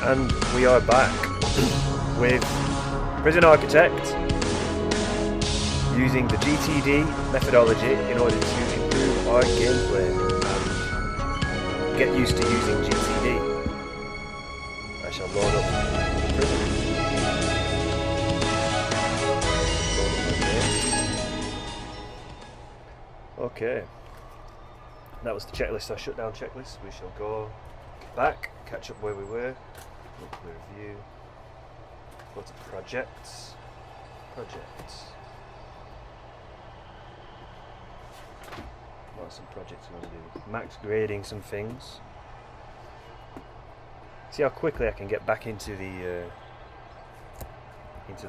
And we are back with Prison Architect using the GTD methodology in order to improve our gameplay and get used to using GTD. I shall load up the prison. Okay. That was the checklist, our shutdown checklist. We shall go back, catch up where we were, look at the review, go to projects. What are some projects we want to do? Max grading some things. See how quickly I can get back into the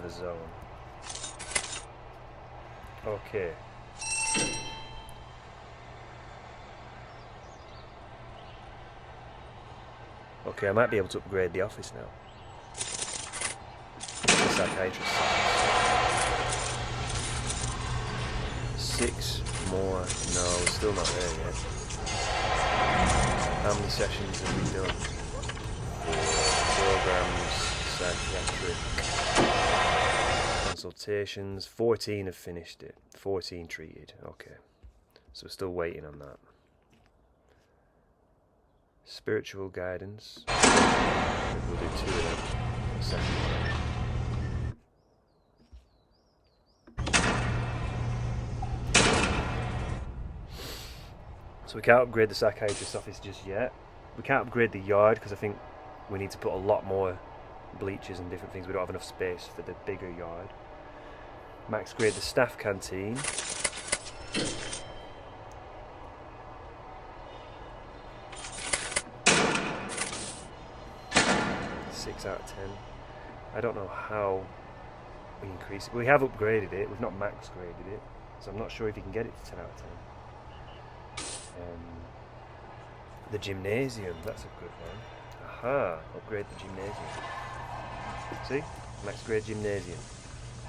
zone. Okay. Okay, I might be able to upgrade the office now. The psychiatrist. 6 more. No, we're still not there yet. How many sessions have we done? 4 programs, psychiatric consultations. 14 have finished it. 14 treated. Okay. So we're still waiting on that. Spiritual guidance. We'll do 2 of them. Second one. So we can't upgrade the psychiatrist's office just yet. We can't upgrade the yard because I think we need to put a lot more bleachers and different things. We don't have enough space for the bigger yard. Max grade the staff canteen. 6 out of 10. I don't know how we increase it. We have upgraded it. We've not max graded it, so I'm not sure if you can get it to 10 out of 10. The gymnasium, that's a good one. Aha, upgrade the gymnasium. See? Max grade gymnasium.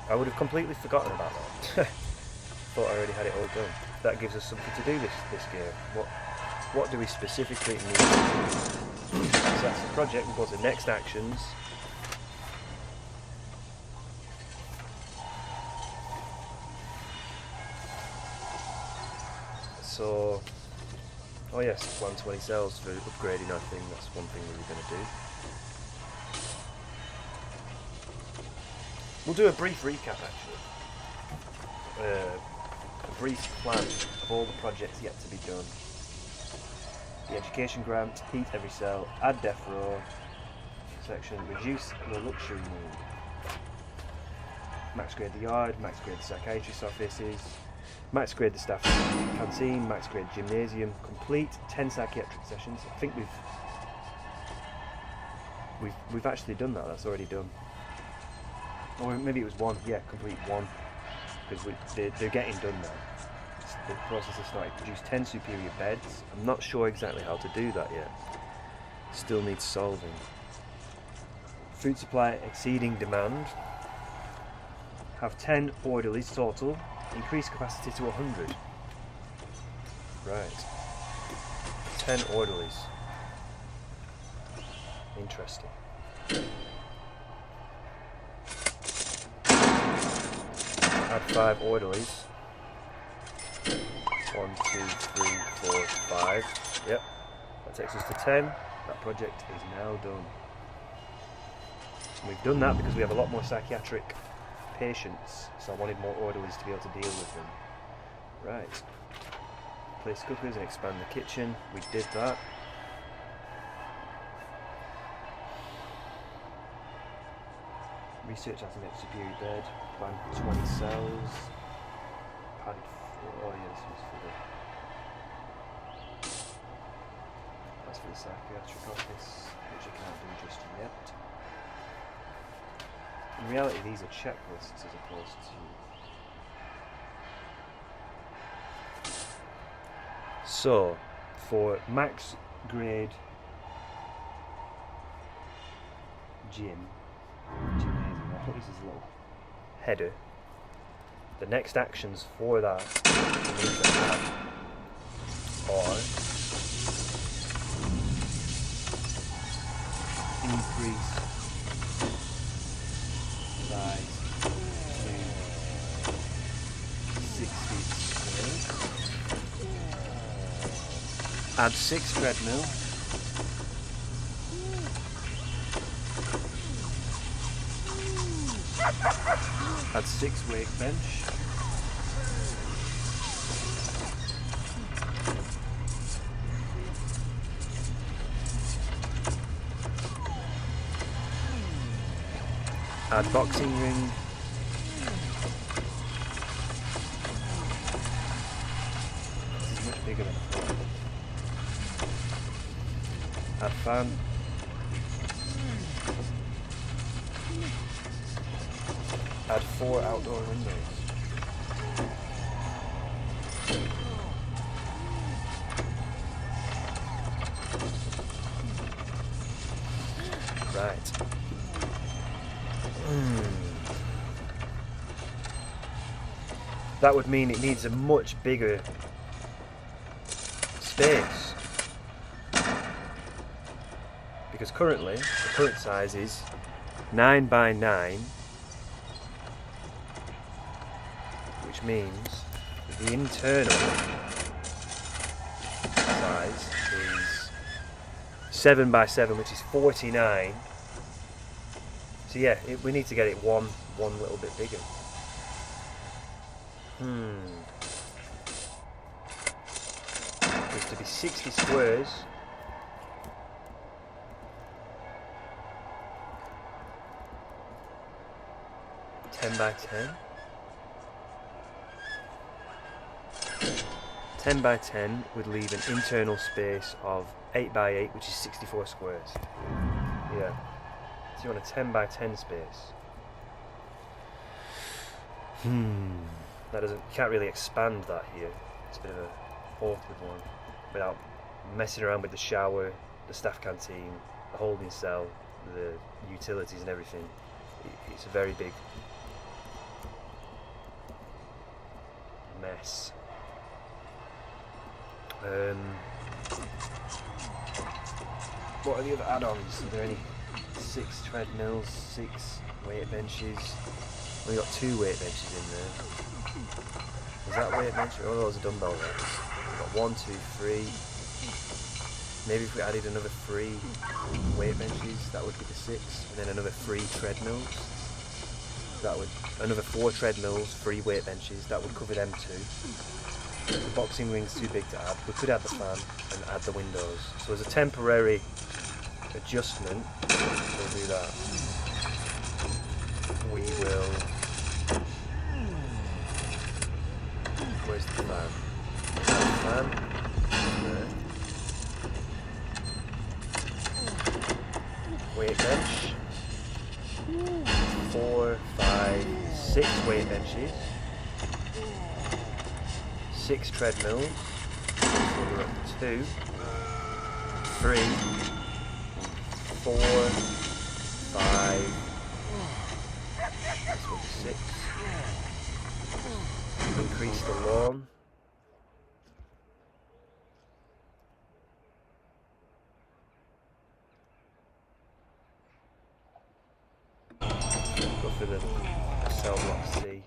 I would have completely forgotten about that. Thought I already had it all done. That gives us something to do this game. What do we specifically need to do? So that's the project. We'll go to next actions. So, oh yes, plan 20 cells for upgrading. I think that's one thing we were going to do. We'll do a brief recap actually. A brief plan of all the projects yet to be done. The education grant, heat every cell, add death row section, reduce the luxury mood. Max grade the yard, max grade the psychiatrist's offices, max grade the staff canteen, max grade gymnasium, complete 10 psychiatric sessions. I think we've actually done that. That's already done. Or maybe it was 1. Yeah, complete 1 because they're getting done now. The process has started. Produce 10 superior beds. I'm not sure exactly how to do that yet. Still needs solving. Food supply exceeding demand. Have 10 orderlies total. Increase capacity to 100. Right. 10 orderlies. Interesting. Add 5 orderlies. 1, 2, 3, 4, 5. Yep. That takes us to 10. That project is now done. And we've done that because we have a lot more psychiatric patients, so I wanted more orderlies to be able to deal with them. Right. Place cookers and expand the kitchen. We did that. Research how to make a superior bed. Plan 20 cells. Padded 4. Oh yeah, this was for the... That's for the psychiatric office, which I can't do just yet. In reality, these are checklists as opposed to... So, for max grade gymnasium, I'll put this as a little header. The next actions for that are increase size to 60 squares. Add 6 treadmill. Add 6 weight bench. Add boxing ring. This is much bigger than before. Add fan. Add 4 outdoor windows. Right. That would mean it needs a much bigger space. Because currently, the current size is 9 by 9, which means the internal size is 7 by 7, which is 49. So yeah, we need to get it one little bit bigger. It's to be 60 squares. By 10. 10 by 10 would leave an internal space of 8 by 8, which is 64 squares. Yeah. So you want a 10 by 10 space. That doesn't. You can't really expand that here. It's a bit of an awkward one without messing around with the shower, the staff canteen, the holding cell, the utilities and everything. It's a very big mess. What are the other add-ons? Are there any? 6 treadmills, 6 weight benches. We got 2 weight benches in there. Is that weight bench? Oh, those are dumbbell racks. We've got 1, 2, 3. Maybe if we added another 3 weight benches, that would be the 6, and then another 3 treadmills. That would another 4 treadmills, 3 weight benches. That would cover them too. The boxing ring's too big to add. We could add the fan and add the windows. So as a temporary adjustment, we'll do that. We will. Where's the fan? Fan. There. Weight bench. 4, 5, 6 weight benches. 6 treadmills. So we're up to 2, 3, 4, 5. This one's 6. Increase the lawn. Go for the cell block C.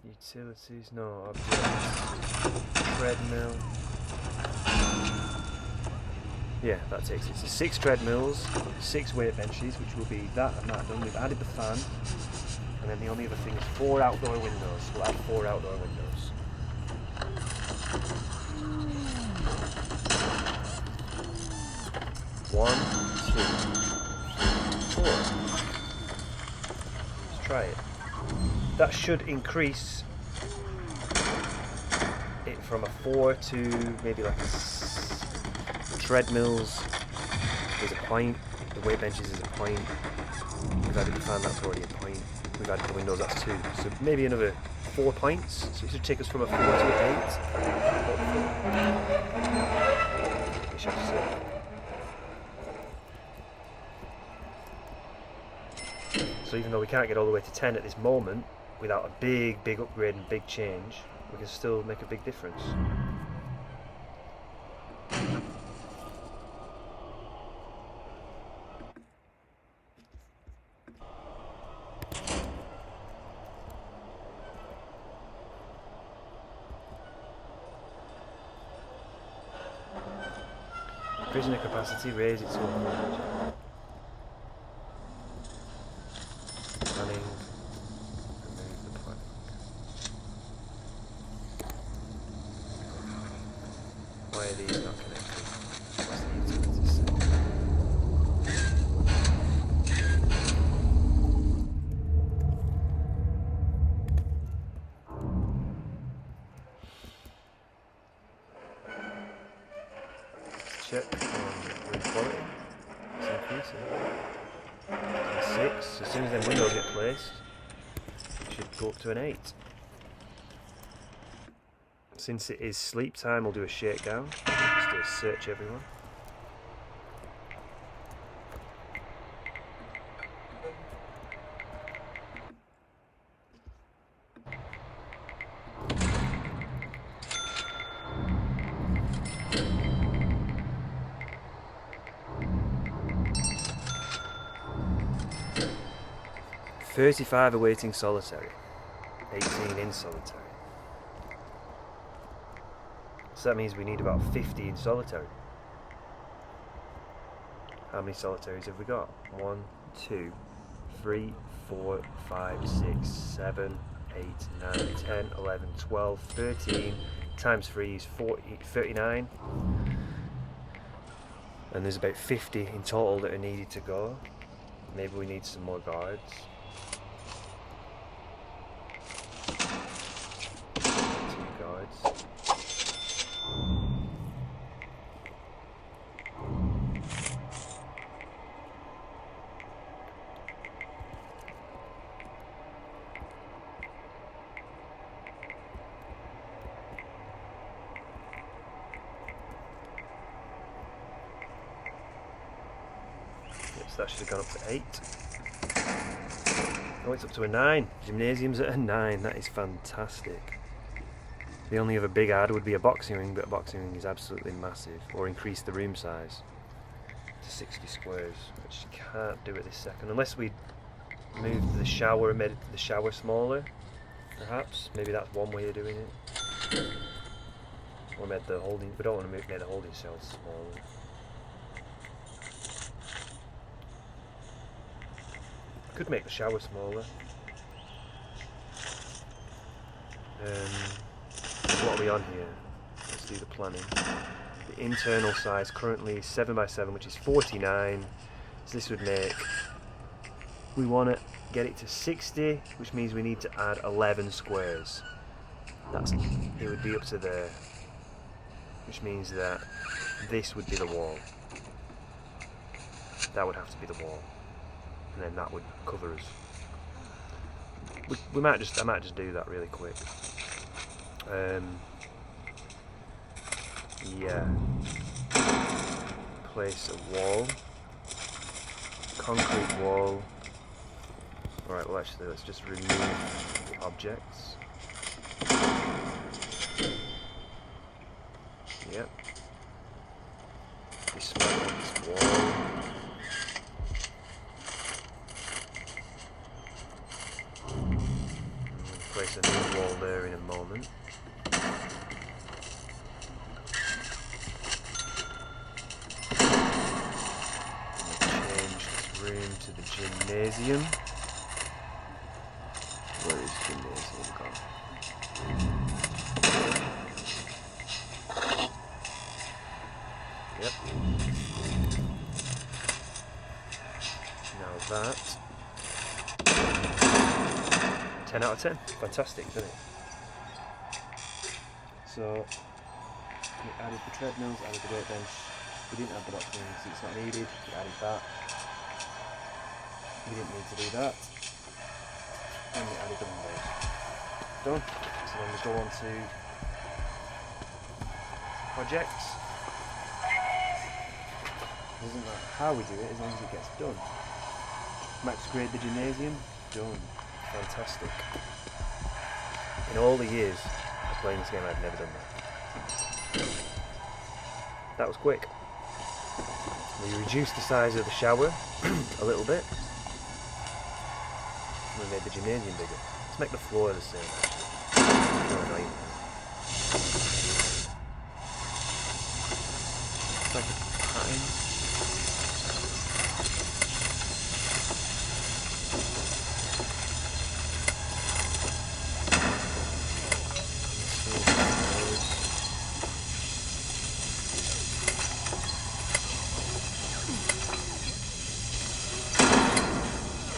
Utilities, no objects. Treadmill. Yeah, that takes it. So 6 treadmills, 6 weight benches, which will be that and that done. We've added the fan, and then the only other thing is 4 outdoor windows. We'll add 4 outdoor windows. 1, 2, 3, 4. Let's try it. That should increase it from a 4 to maybe like a treadmills is a point, the weight benches is a point. We've added the fan, that's already a point. We've added the windows, that's 2. So maybe another 4 points. So it should take us from a 4 to an 8. We should see. So even though we can't get all the way to 10 at this moment, without a big upgrade and big change, we can still make a big difference. Prisoner capacity, raise it to 100. Planning. Remove the planning. Why are these not connected? What's the utility set? Let's check on room quality. It's increasing. 6. As soon as them windows get placed, it should go up to an 8. Since it is sleep time, we'll do a shakedown. Just to search everyone. "35 awaiting solitary, 18 in solitary." So that means we need about 50 in solitary. How many solitaries have we got? 1, 2, 3, 4, 5, 6, 7, 8, 9, 10, 11, 12, 13. Times 3 is 40, 39. And there's about 50 in total that are needed to go. Maybe we need some more guards. So that should have gone up to 8. Oh, it's up to a 9. Gymnasium's at a 9. That is fantastic. The only other big add would be a boxing ring, but a boxing ring is absolutely massive. Or increase the room size to 60 squares, which you can't do at this second. Unless we moved the shower and made the shower smaller, perhaps. Maybe that's one way of doing it. Or made the holding, we don't want to make the holding cells smaller. Could make the shower smaller. What are we on here? Let's do the planning. The internal size currently is 7 by 7, which is 49. So this would make, we want to get it to 60, which means we need to add 11 squares. It would be up to there, which means that this would be the wall. That would have to be the wall. And then that would cover us. I might just do that really quick. Yeah. Place a wall. Concrete wall. Alright, well actually let's just remove the objects. Yep. Dismantle this wall. Place a new wall there in a moment. Change this room to the gymnasium. Where is gymnasium gone? Yep. Now that. 10 out of 10. Fantastic, isn't it? So, we added the treadmills, added the weight bench. We didn't add the boxing ring, so it's not needed. We added that. We didn't need to do that. And we added the windows. Done. So then we go on to projects. Doesn't matter how we do it, as long as it gets done. Max grade the gymnasium. Done. Fantastic. In all the years playing this game, I've never done that. That was quick. We reduced the size of the shower a little bit. We made the gymnasium bigger. Let's make the floor the same, actually. More annoying. It's like a pattern.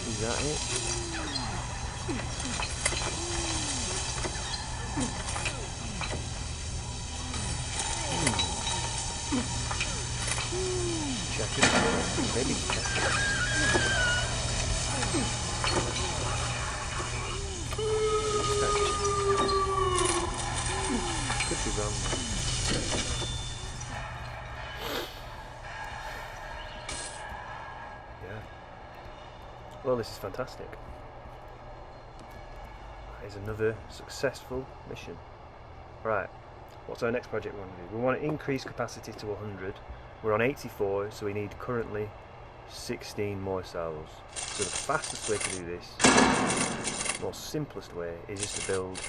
Is that it? Check it out. Maybe check it. Could be wrong. Yeah. Well, this is fantastic. That is another successful mission. Right. What's our next project we want to do? We want to increase capacity to 100. We're on 84, so we need currently 16 more cells. So the fastest way to do this, the most simplest way, is just to build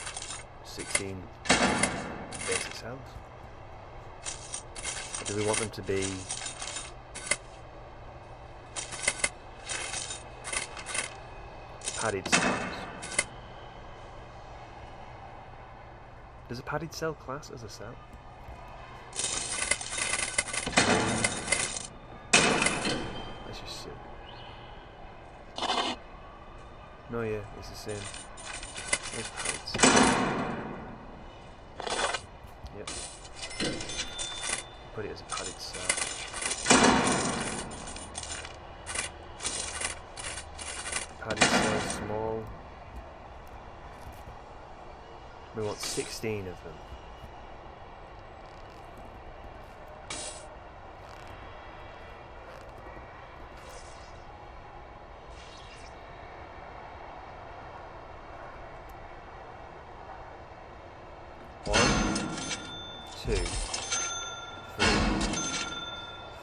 16 basic cells. Or do we want them to be padded cells? Does a padded cell class as a cell? Let's just see. No, yeah, it's the same. There's padded cell. Yep. Put it as a padded cell. Padded cell small. We want 16 of them. One, two, three,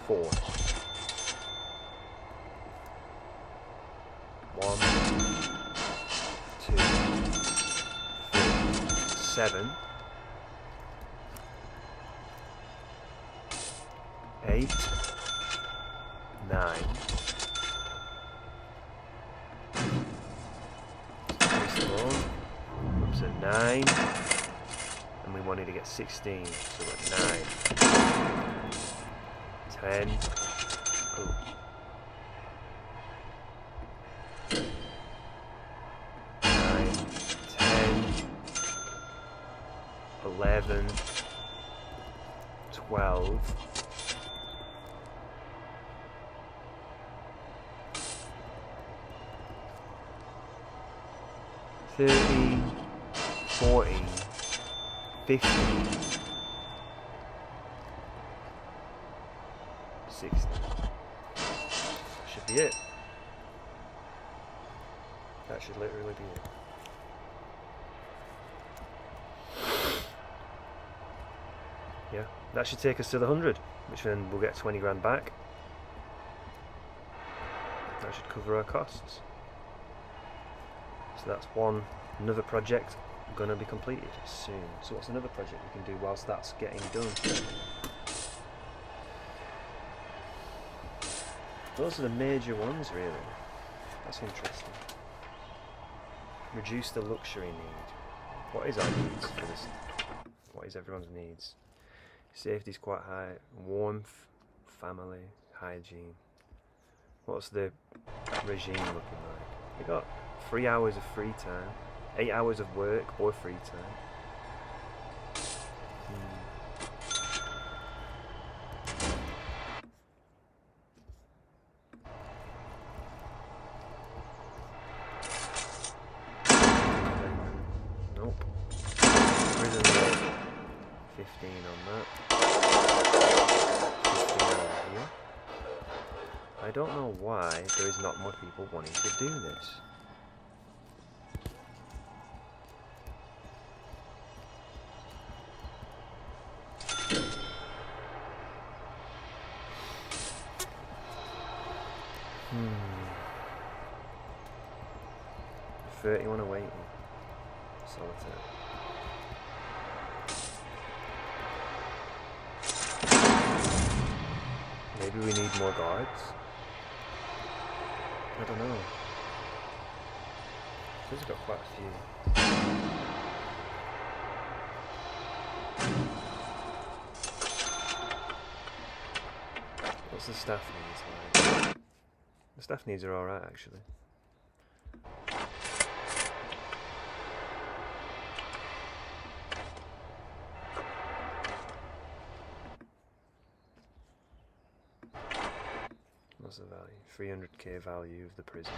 four. One, two, 7, 8, 9. Increase them all. Up to 9. And we wanted to get 16. So we're at 9. 10. Oh. 11, 12, 13, 14, 15, 16. Should be it. That should literally be it. Yeah, that should take us to the 100, which then we'll get 20 grand back. That should cover our costs. So that's another project gonna be completed soon. So what's another project we can do whilst that's getting done? Those are the major ones, really. That's interesting. Reduce the luxury need. What is our needs for this? What is everyone's needs? Safety is quite high. Warmth, family, hygiene. What's the regime looking like? We got 3 hours of free time, 8 hours of work or free time. Nope. Prison rate, 15 on that. 15 over here. I don't know why there is not more people wanting to do this. 31 awaiting. Solitaire. Maybe we need more guards? I don't know. This has got quite a few. What's the staff needs like? The staff needs are alright actually. What's the value? 300k value of the prison.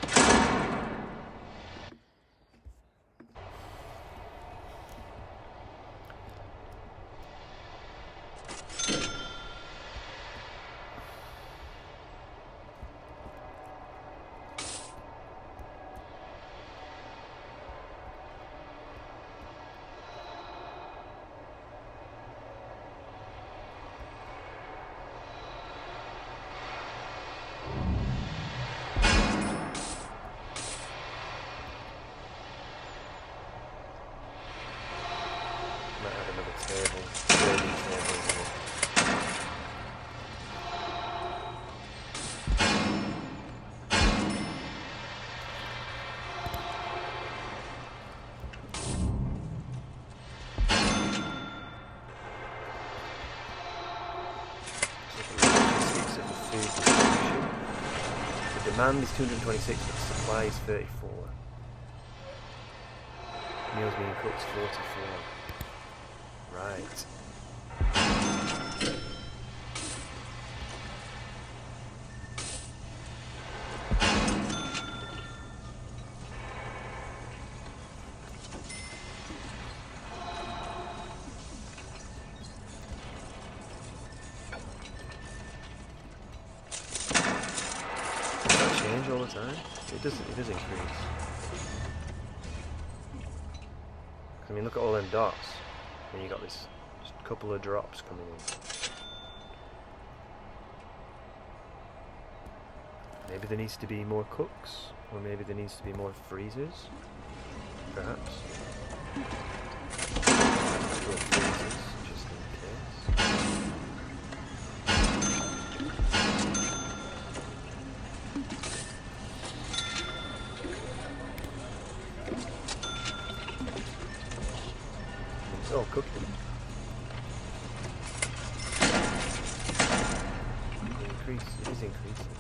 Demand is 226, but supply is 34. Meals being cooked 44. Right. All the time? It does increase. I mean, look at all them dots. And you got this just couple of drops coming in. Maybe there needs to be more cooks, or maybe there needs to be more freezers, perhaps. Freezers, just in case. Oh, cooking. It is increasing.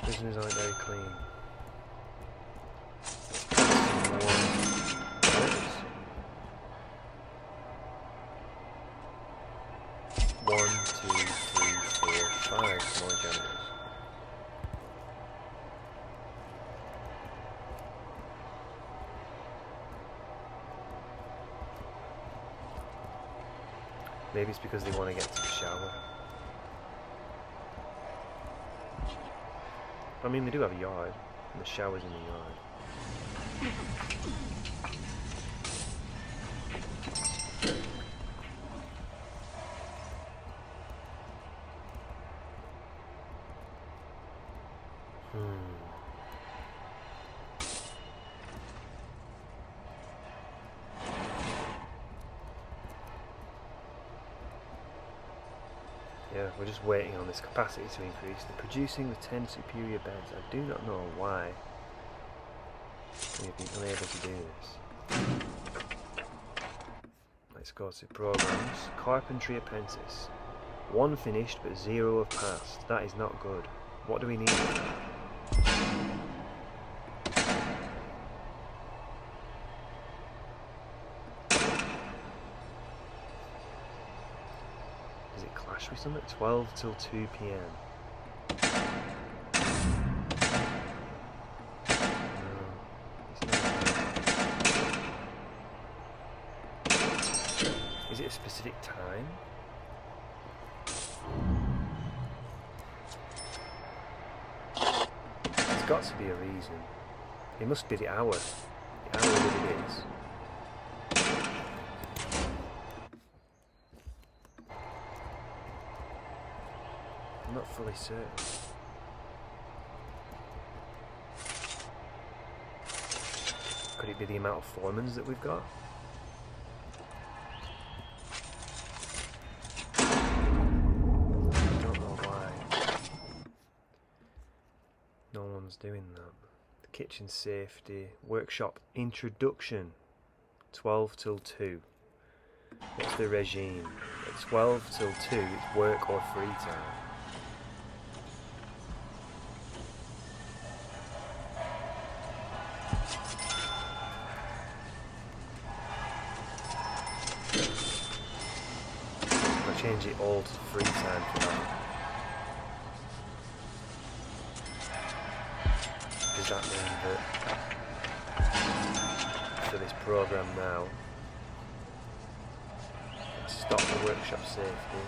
Prisoners aren't very clean. More generators. Maybe it's because they want to get to the shower. I mean, they do have a yard, and the shower's in the yard. Yeah, we're just waiting on this capacity to increase. They're producing the 10 superior beds. I do not know why we've been unable to do this. Let's go to programs. Carpentry apprentice. 1 finished but 0 have passed. That is not good. What do we need for that? Clash with something? 12 till 2 PM. Is it a specific time? It's There's got to be a reason. It must be the hour. The hour that it is. I'm not fully certain. Could it be the amount of foremans that we've got? I don't know why no one's doing that. The kitchen safety, workshop introduction, 12 till 2. What's the regime? At 12 till 2, it's work or free time. Change it all to free time for that. Does that mean that for this program now, let's stop the workshop safety,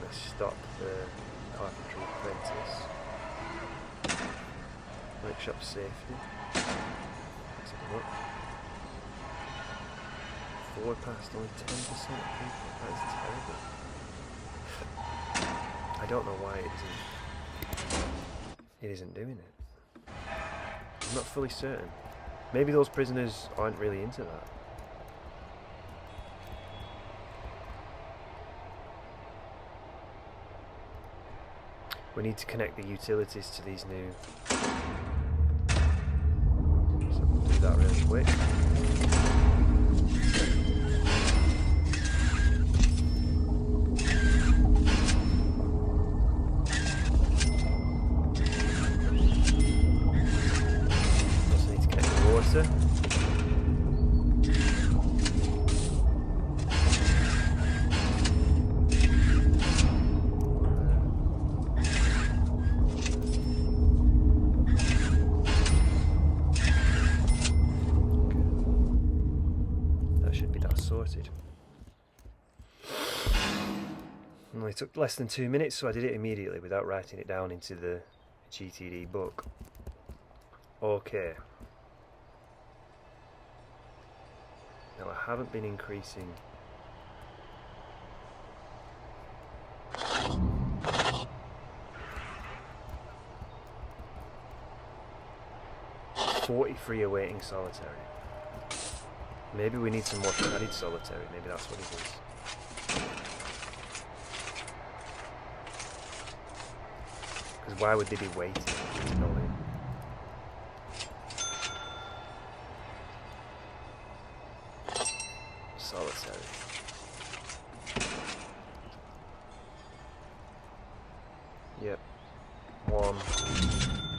let's stop the carpentry apprentice, workshop safety, let's have a look. Forward past only 10% of people. That is terrible. I don't know why it isn't doing it. I'm not fully certain. Maybe those prisoners aren't really into that. We need to connect the utilities to these new. So we'll do that really quick. It took less than 2 minutes, so I did it immediately without writing it down into the GTD book. Okay. Now I haven't been increasing . 43 awaiting solitary. Maybe we need some more padded solitary, maybe that's what it is. Because why would they be waiting to go in? Solitary. Yep. 1,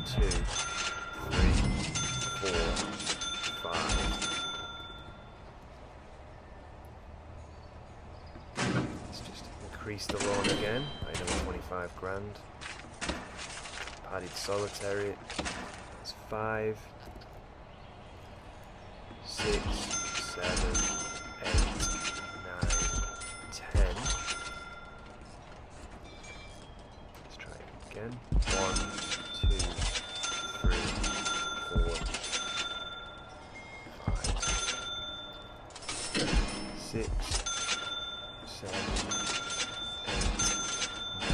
2, 3, 4, 5. Let's just increase the loan again by another 25 grand. Padded solitary. That's 5, 6, 7, 8, 9, 10. Let's try it again. 1, 2, 3, 4, 5, 6, 7, 8, 9,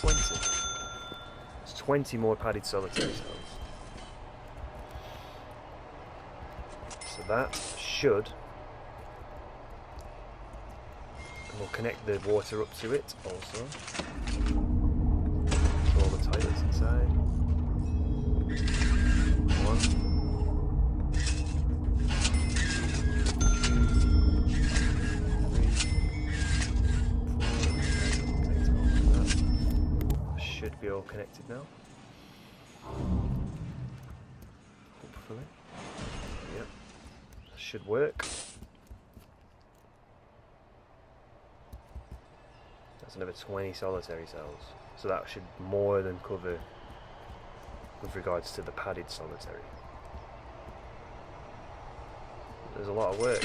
20. 20 more padded solitary cells. So that should, and we'll connect the water up to it also. So all the toilets inside. 1. 3, 4. Should be all connected now. Hopefully. Yep. Should work. That's another 20 solitary cells. So that should more than cover with regards to the padded solitary. There's a lot of work.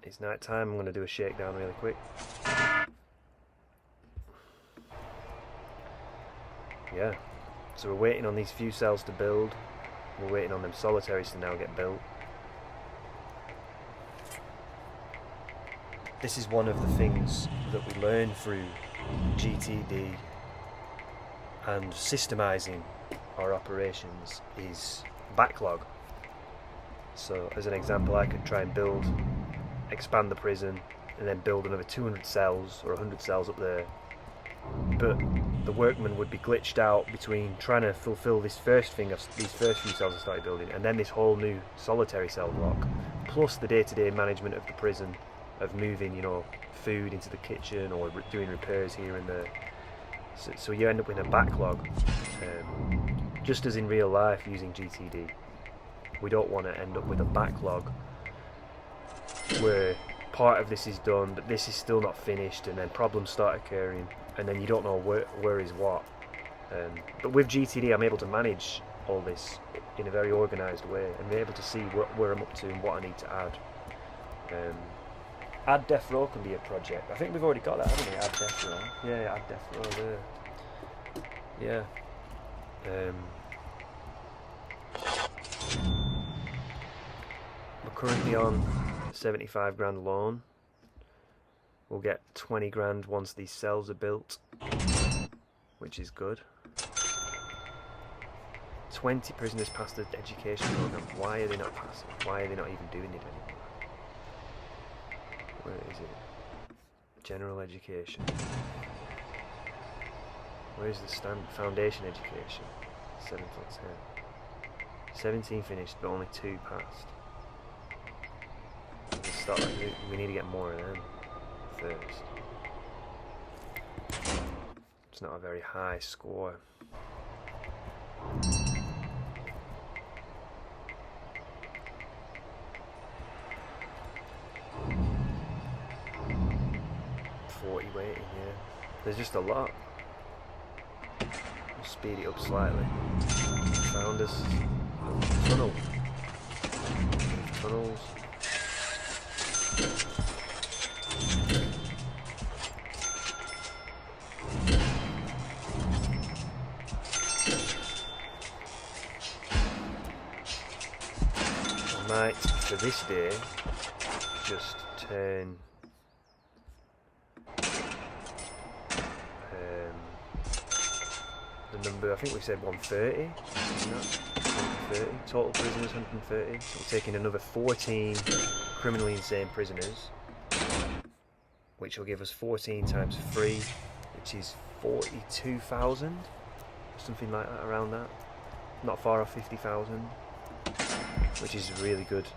It's night time. I'm going to do a shakedown really quick. yeah. So we're waiting on these few cells to build. We're waiting on them solitaries to now get built. This is one of the things that we learn through GTD and systemizing our operations is backlog. So as an example, I could try and expand the prison and then build another 200 cells or 100 cells up there, but the workman would be glitched out between trying to fulfill these first few cells I started building, and then this whole new solitary cell block, plus the day-to-day management of the prison, of moving, you know, food into the kitchen or doing repairs here and there. So you end up with a backlog. Just as in real life using GTD, we don't want to end up with a backlog where part of this is done but this is still not finished, and then problems start occurring and then you don't know where is what. But with GTD I'm able to manage all this in a very organised way and be able to see where I'm up to and what I need to add. Add def row can be a project. I think we've already got that, haven't we? Add def row. Yeah, add def row there. Yeah. We're currently on 75 grand loan. We'll get 20 grand once these cells are built, which is good. 20 prisoners passed the education program. Why are they not passing? Why are they not even doing it anymore? Where is it? General education. Where's the foundation education? 7 foot 10. 17 finished, but only 2 passed. We need to get more of them first. It's not a very high score. Waiting, yeah. There's just a lot. We'll speed it up slightly. Found us a tunnel. Tunnels. I might, for this day, just turn the number, I think we said 130, isn't that? 130, total prisoners 130, so we're taking another 14 criminally insane prisoners, which will give us 14 times 3, which is 42,000, something like that, around that, not far off 50,000, which is really good.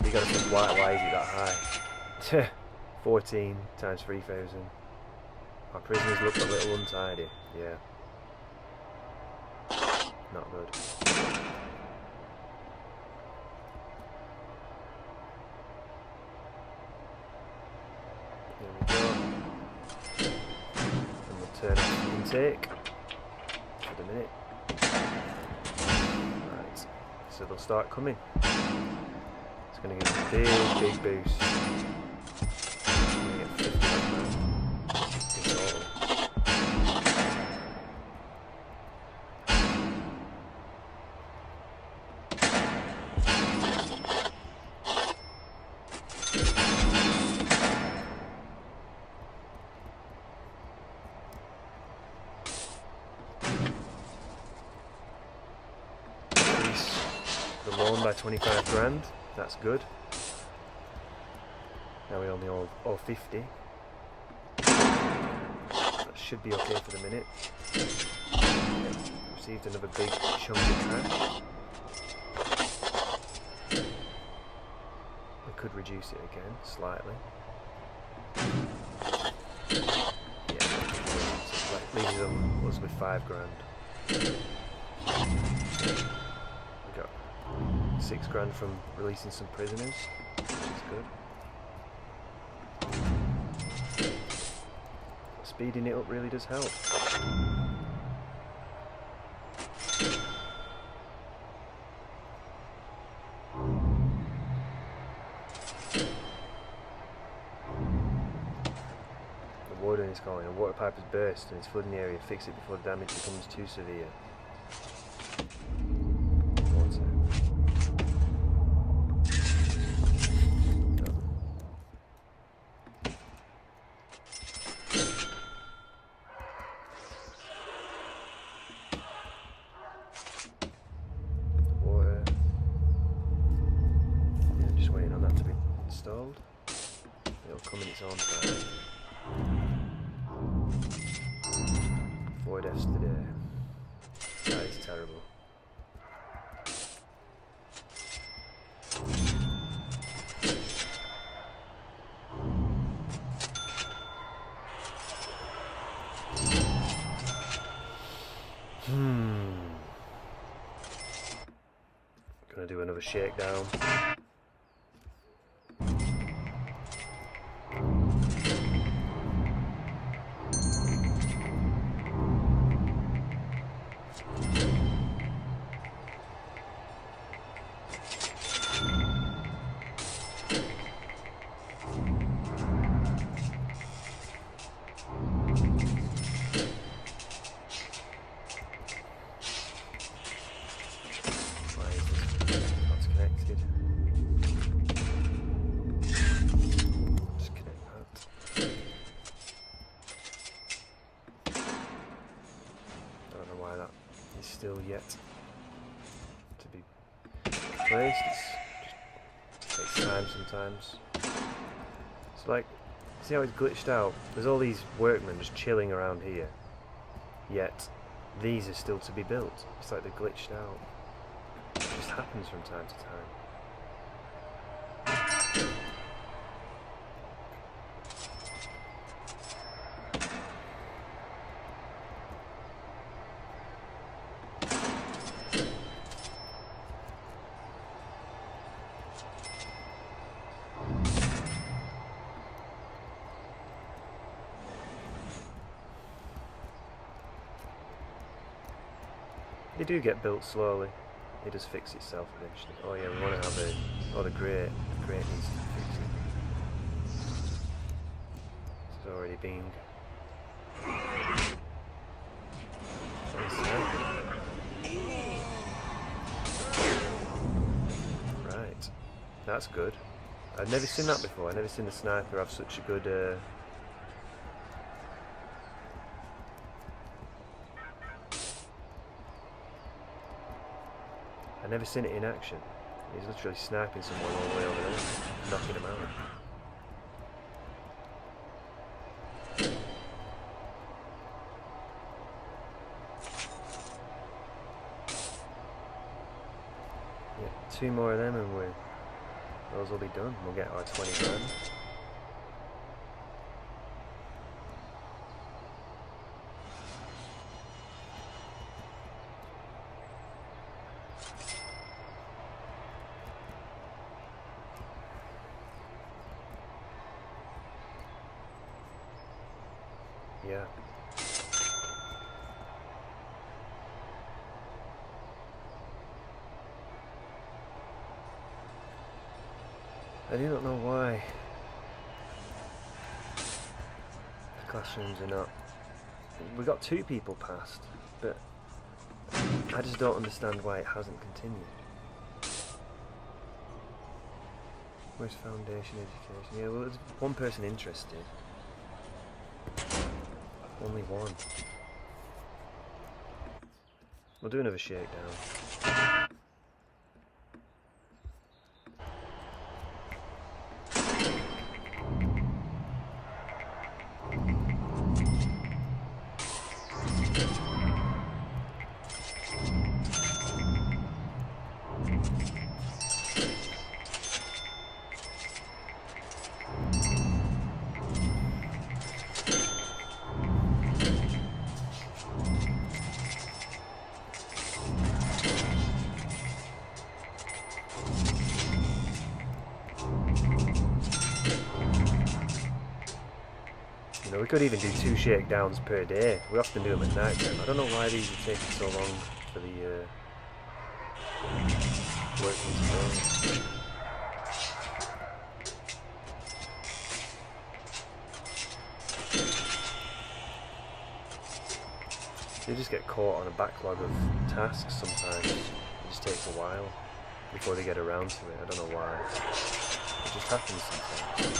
You gotta think, why is it that high? 14 times 3,000. Our prisoners look a little untidy, yeah. Not good. There we go. And we'll turn off the intake for the minute. Right, so they'll start coming. It's going to give us a big boost. The loan by 25 grand, that's good. Now we only owe 50. That should be okay for the minute. Received another big chunk of cash. We could reduce it again, slightly. Yeah, so that leaves us with 5 grand. 6 grand from releasing some prisoners, which is good. Speeding it up really does help. The warden It's calling. A water pipe has burst and it's flooding the area. Fix it before the damage becomes too severe. Water. Water. Yeah, I'm just waiting on that to be installed. It'll come in its own time. 4 deaths today. That is terrible. Gonna do another shakedown. Still yet to be placed. It just takes time sometimes. It's like, see how it's glitched out? There's all these workmen just chilling around here, yet these are still to be built. It's like they're glitched out. It just happens from time to time. They do get built slowly. It does fix itself eventually. Oh yeah, we want to have a... Oh, the grate needs to fix it. It's already being... Right. That's good. I've never seen that before. I've never seen a sniper have such a good... I've never seen it in action. He's literally sniping someone all the way over there, knocking him out. Yeah, 2 more of them and those will be done. We'll get our 20 grand. Yeah. I do not know why the classrooms are not... We got 2 people passed, but I just don't understand why it hasn't continued. Where's foundation education? Yeah, well, there's 1 person interested. Only 1. We'll do another shakedown. You know, we could even do 2 shakedowns per day. We often do them at night time. I don't know why these are taking so long for the working to go. You just get caught on a backlog of tasks sometimes. It just takes a while before they get around to it. I don't know why. It just happens sometimes.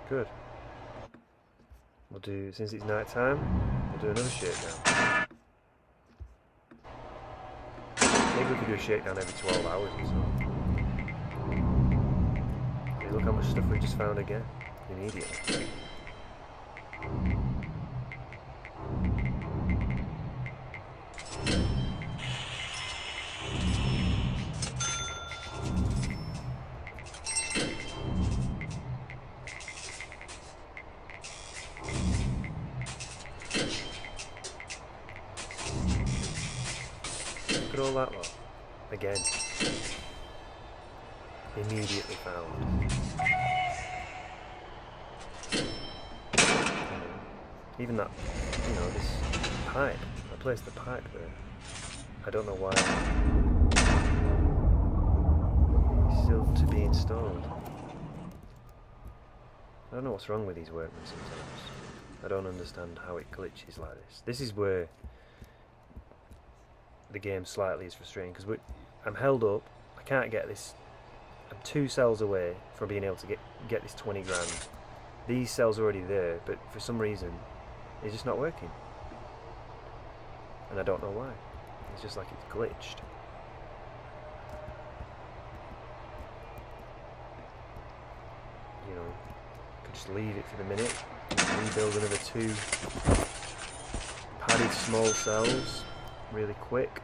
Good. We'll do, since it's night time, we'll do another shakedown. Maybe we could do a shakedown every 12 hours or so. Hey, look how much stuff we just found again, immediately. Look at all that lot. Again. Immediately found. Even that, you know, this pipe. I placed the pipe there. I don't know why. It's still to be installed. I don't know what's wrong with these workmen sometimes. I don't understand how it glitches like this. This is where the game slightly is frustrating, because I'm held up. I can't get this. I'm 2 cells away from being able to get this 20 grand. These cells are already there, but for some reason it's just not working, and I don't know why. It's just like it's glitched. You know, I could just leave it for the minute, rebuild another 2 padded small cells really quick.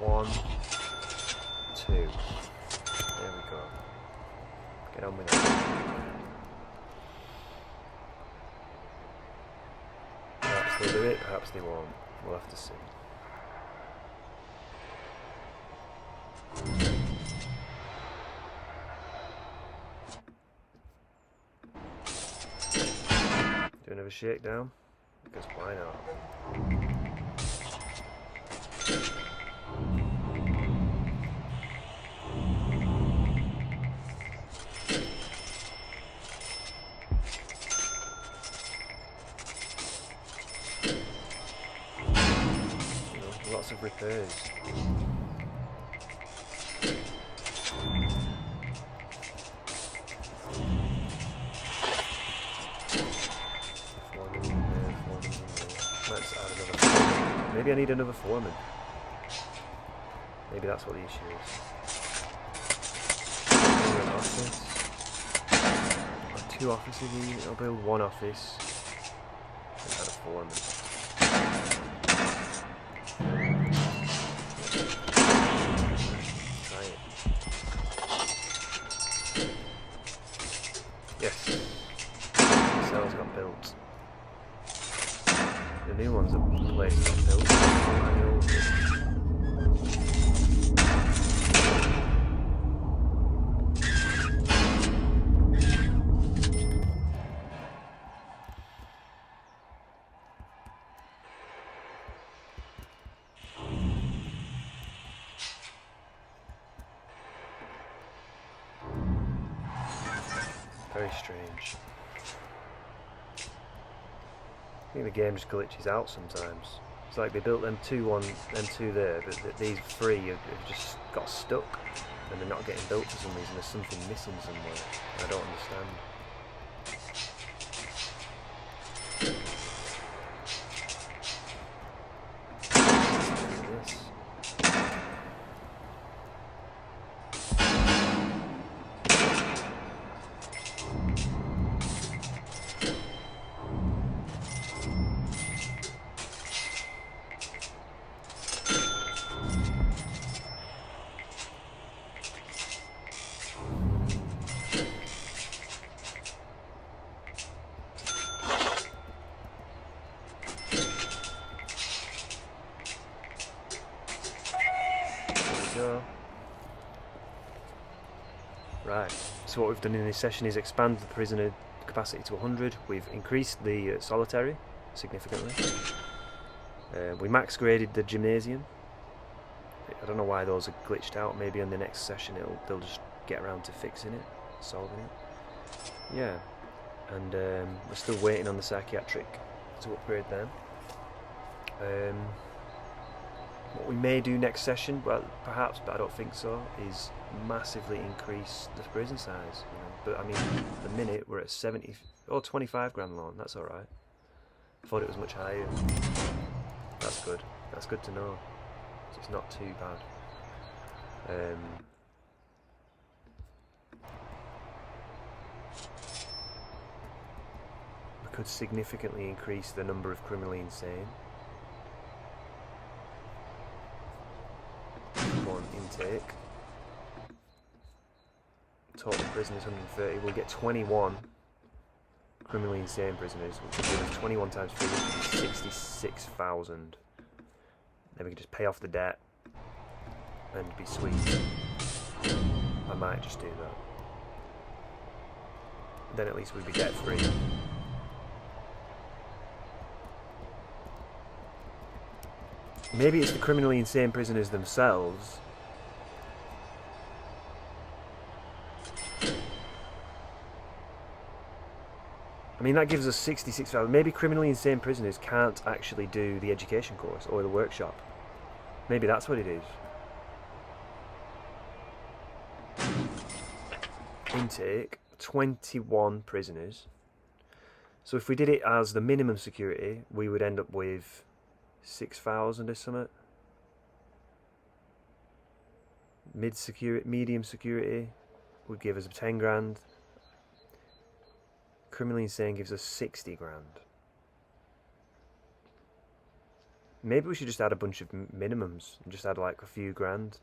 1, 2. There we go. Get on with it. Perhaps they'll do it, perhaps they won't. We'll have to see. Do another shakedown? Because why not? Lots of repairs. Let's add another foreman. Maybe I need another foreman. Maybe that's what the issue is. An office. Or 2 offices. I'll build 1 office and add a foreman. Yes, the cells got built. The new ones are placed got built. Very strange. I think the game just glitches out sometimes. It's like they built them 2 there, but these 3 have just got stuck and they're not getting built for some reason. There's something missing somewhere. I don't understand. Right, so what we've done in this session is expand the prisoner capacity to 100. We've increased the solitary significantly. We max graded the gymnasium. I don't know why those are glitched out. Maybe on the next session they'll just get around to fixing it, solving it. Yeah, and we're still waiting on the psychiatric to upgrade them. What we may do next session, well, perhaps, but I don't think so, is massively increase the prison size. You know? But I mean, at the minute we're at 70 or 25 grand loan. That's all right. I thought it was much higher. That's good. That's good to know. So it's not too bad. We could significantly increase the number of criminally insane. Intake. Total prisoners 130. We'll get 21 criminally insane prisoners, which will give us 21 times 50, 66,000. Then we can just pay off the debt and be sweet. I might just do that. Then at least we'd be debt free. Maybe it's the criminally insane prisoners themselves. I mean, that gives us 66,000. Maybe criminally insane prisoners can't actually do the education course or the workshop. Maybe that's what it is. Intake, 21 prisoners. So if we did it as the minimum security, we would end up with 6,000 or something. Medium security would give us 10 grand. Criminally insane gives us 60 grand. Maybe we should just add a bunch of minimums and just add like a few grand.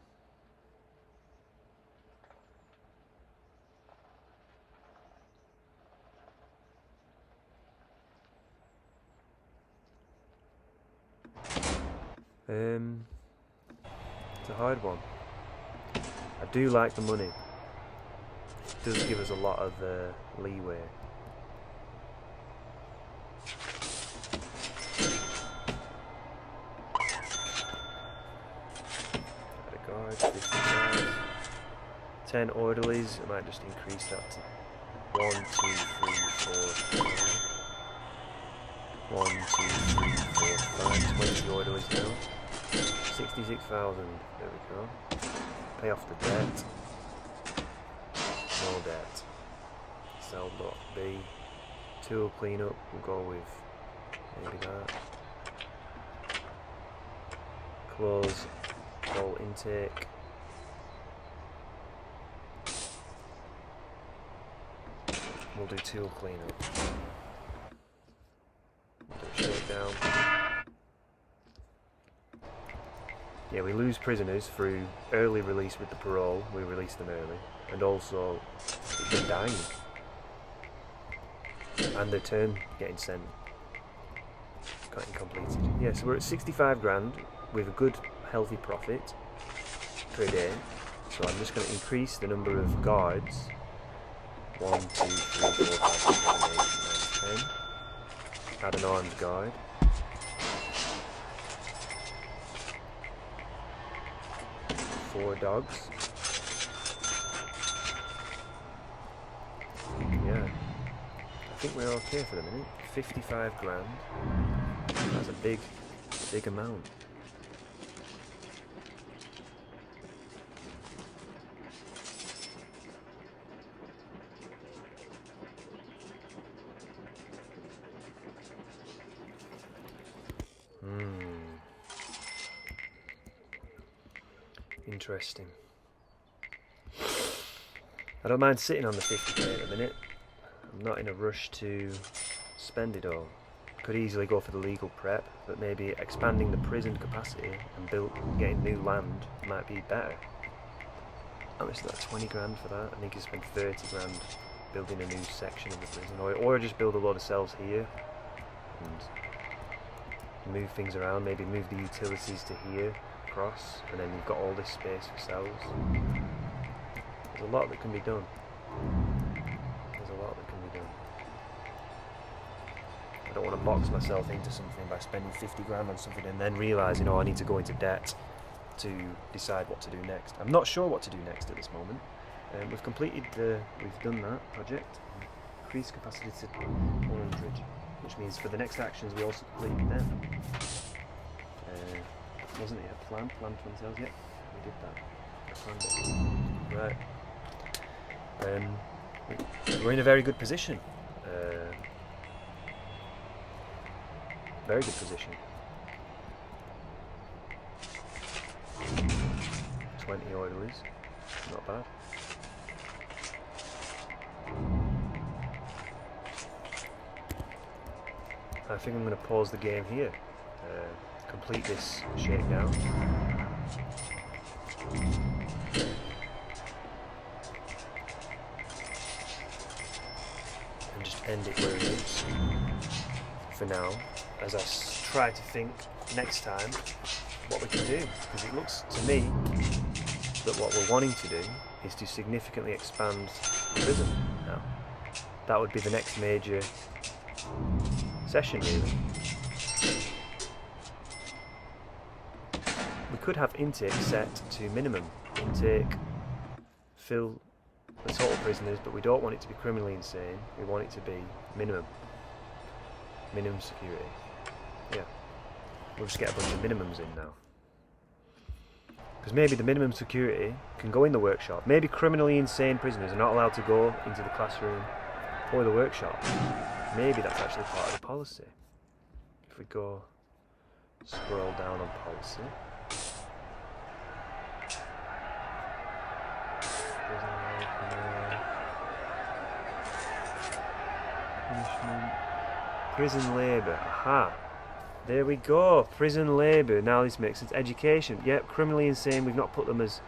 It's a hard one. I do like the money. It does give us a lot of leeway. Add a guard, 50 guards. 10 orderlies. I might just increase that to 1, 2, 3, 4, 5. 1, 2, 3, 4, 5, 20 orderlies now. 66,000. There we go. Pay off the debt. No debt. Sell lot B. Tool cleanup. We'll go with maybe that. Close all intake. We'll do tool cleanup. Shakedown. Yeah, we lose prisoners through early release with the parole. We release them early, and also them dying, and their term getting sent, getting completed. Yeah, so we're at 65 grand with a good, healthy profit per day. So I'm just going to increase the number of guards. 1, 2, 3, 4, 5, 6, 7, 8, 9, 10. Add an armed guard. Four dogs. Yeah. I think we're okay for the minute. 55 grand. That's a big amount. Interesting. I don't mind sitting on the 50k at the minute. I'm not in a rush to spend it all. Could easily go for the legal prep, but maybe expanding the prison capacity and getting new land might be better. How much is that? 20 grand for that? I think you spend 30 grand building a new section of the prison, or just build a lot of cells here and move things around. Maybe move the utilities to here. Across, and then you've got all this space for cells. There's a lot that can be done. There's a lot that can be done. I don't want to box myself into something by spending 50 grand on something and then realising, oh, I need to go into debt to decide what to do next. I'm not sure what to do next at this moment. We've done that project. Increase capacity to 100, which means for the next actions we also complete them. Wasn't it a plan? Plan 20 cells? Yeah, we did that. Right. We're in a very good position. Very good position. 20 oilers, not bad. I think I'm going to pause the game here. Complete this shakedown. And just end it where it is for now, as I try to think next time what we can do, because it looks to me that what we're wanting to do is to significantly expand the prism now. That would be the next major session really. We could have intake set to minimum. Intake, fill the total prisoners, but we don't want it to be criminally insane. We want it to be minimum. Minimum security. Yeah. We'll just get a bunch of minimums in now. Because maybe the minimum security can go in the workshop. Maybe criminally insane prisoners are not allowed to go into the classroom or the workshop. Maybe that's actually part of the policy. If we go scroll down on policy. Punishment. Prison labour. Aha. There we go. Prison labour. Now this makes sense. Education. Yep, criminally insane. We've not put them as...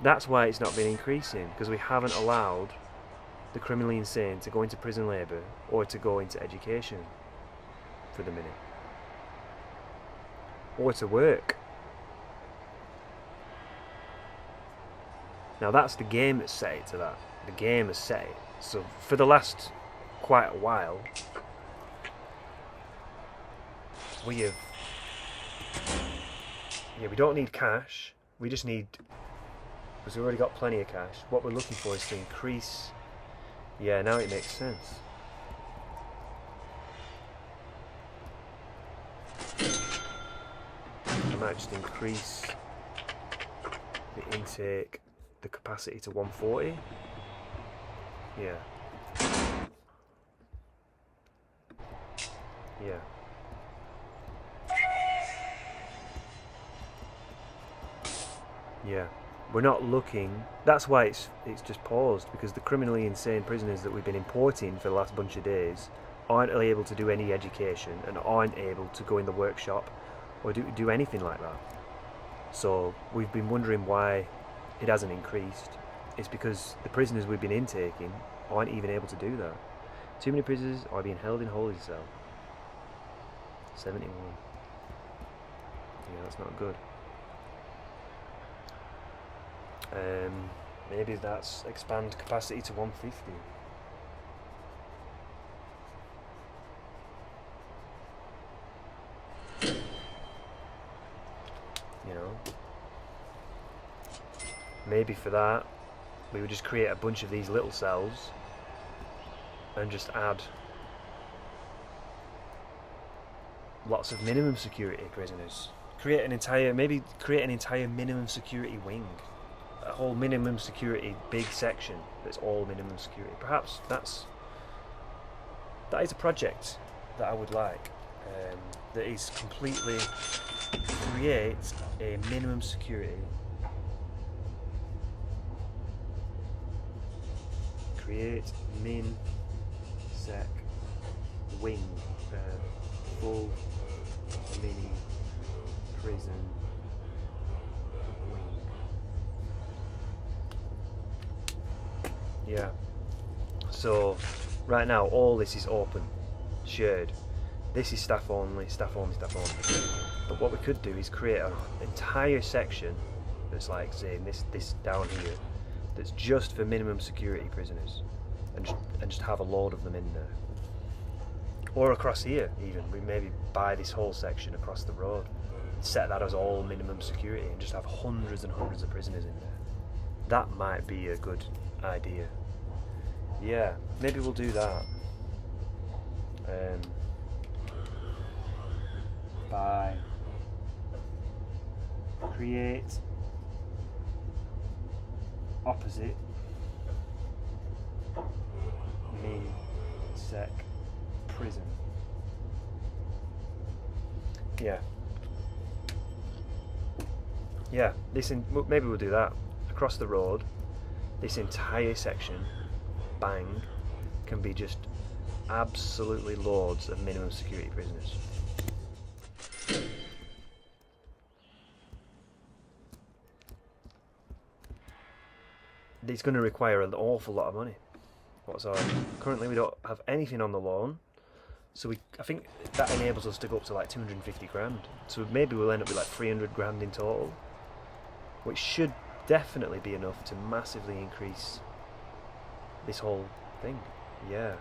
That's why it's not been increasing. Because we haven't allowed the criminally insane to go into prison labour or to go into education for the minute. Or to work. Now that's the game that set it to that. The game has set it. So for the last quite a while, we have... Yeah, we don't need cash. We just need... Because we've already got plenty of cash. What we're looking for is to increase... Yeah, now it makes sense. I might just increase the intake, the capacity to 140. Yeah. Yeah. Yeah. We're not looking... That's why it's just paused, because the criminally insane prisoners that we've been importing for the last bunch of days aren't able to do any education and aren't able to go in the workshop or do anything like that. So we've been wondering why it hasn't increased. It's because the prisoners we've been intaking aren't even able to do that. Too many prisoners are being held in holding cell. 71. Yeah, that's not good. Maybe that's expand capacity to 150. You know, maybe for that we would just create a bunch of these little cells and just add lots of minimum security prisoners. Maybe create an entire minimum security wing. A whole minimum security big section that's all minimum security. Perhaps that is a project that I would like, that is completely create a minimum security, create min sec wing, full mini prison wing. Yeah. So right now all this is open, shared. This is staff only, staff only, staff only. But what we could do is create an entire section that's like saying this down here, that's just for minimum security prisoners, and just have a load of them in there. Or across here even. We maybe buy this whole section across the road. set that as all minimum security and just have hundreds and hundreds of prisoners in there. That might be a good idea. Yeah, maybe we'll do that. By create opposite min sec prison. Yeah, maybe we'll do that. Across the road, this entire section, bang, can be just absolutely loads of minimum security prisoners. It's going to require an awful lot of money. Currently we don't have anything on the loan, so I think that enables us to go up to like 250 grand. So maybe we'll end up with like 300 grand in total, which should definitely be enough to massively increase this whole thing. Yeah.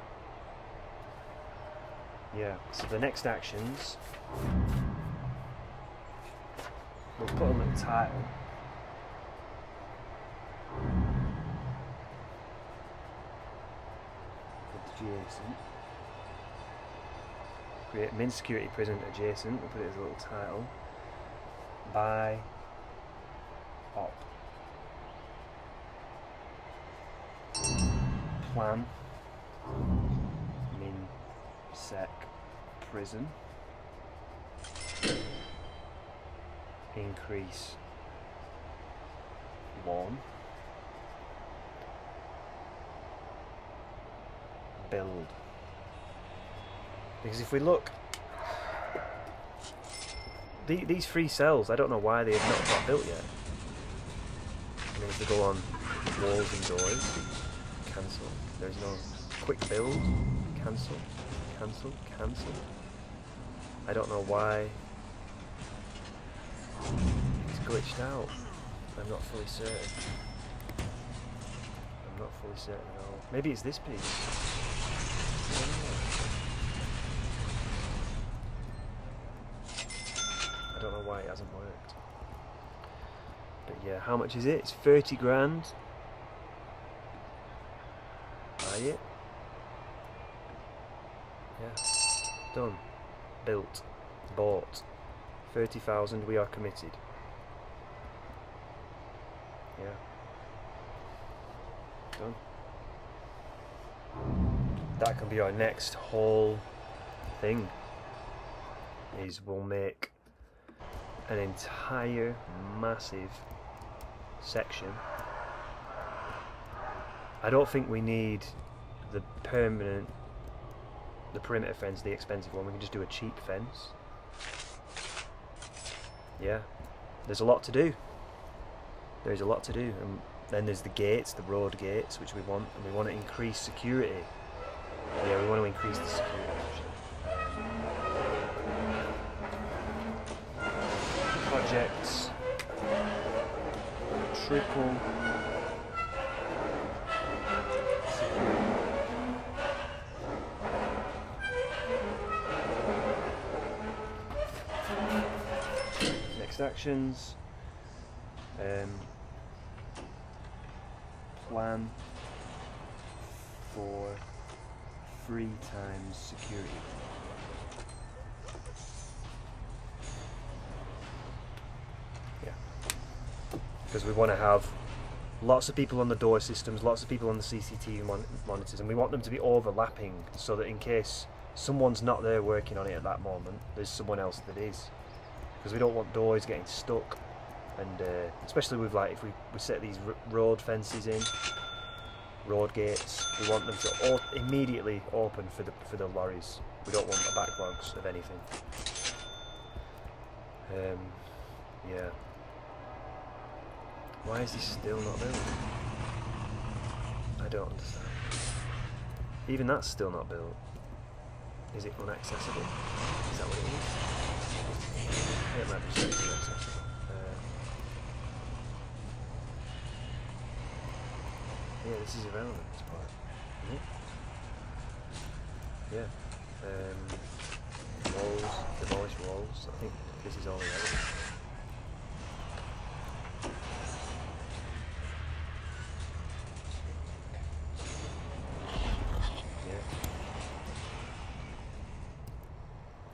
So the next actions, we'll put them in the title. Adjacent. Create min security prison adjacent. We'll put it as a little title. By op. Plan. Min sec prison. Increase 1. Build. Because if we look, these 3 cells, I don't know why they have not got built yet. I mean, if we go on walls and doors, cancel. There's no quick build. Cancel. Cancel. Cancel. I don't know why it's glitched out. I'm not fully certain. I'm not fully certain at all. Maybe it's this piece. I don't know why it hasn't worked. But yeah, how much is it? It's 30 grand. Buy it. Yeah. Done. Built. Bought. 30,000, we are committed. Yeah. Done. That can be our next whole thing. We'll make an entire massive section. I don't think we need the perimeter fence, the expensive one. We can just do a cheap fence. Yeah, there's a lot to do. There's a lot to do. And then there's the gates, the road gates, which we want, and we want to increase security. Yeah, we want to increase the security actually. Projects, triple security. Next actions, plan for 3 times security. Because we want to have lots of people on the door systems, lots of people on the CCTV monitors, and we want them to be overlapping so that in case someone's not there working on it at that moment, there's someone else that is. Because we don't want doors getting stuck, and especially with like if we set these road fences in, road gates, we want them to immediately open for the lorries. We don't want the backlogs of anything. Yeah. Why is this still not built? I don't understand. Even that's still not built. Is it unaccessible? Is that what it is? Yeah, it might be saying it's inaccessible. Yeah, this is irrelevant, this part. Isn't it? Yeah. Walls, demolish walls. I think This is all irrelevant.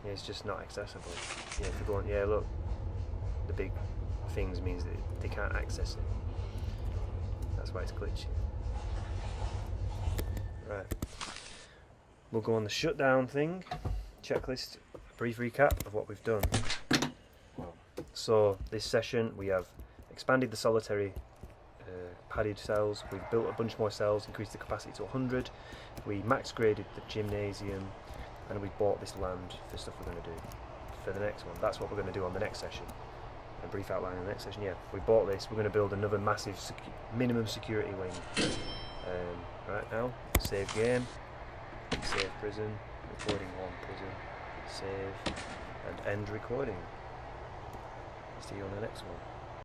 Yeah, it's just not accessible. Yeah, if you go on, yeah, look, the big things means that they can't access it. That's why it's glitchy. Right. We'll go on the shutdown thing, checklist, a brief recap of what we've done. So this session we have expanded the solitary padded cells, we've built a bunch more cells, increased the capacity to 100, we max graded the gymnasium, and we bought this land for stuff we're going to do for the next one. That's what we're going to do on the next session. A brief outline on the next session. Yeah, we bought this, we're going to build another massive minimum security wing. Right now, save game, save prison, recording on prison, save, and end recording. See you on the next one.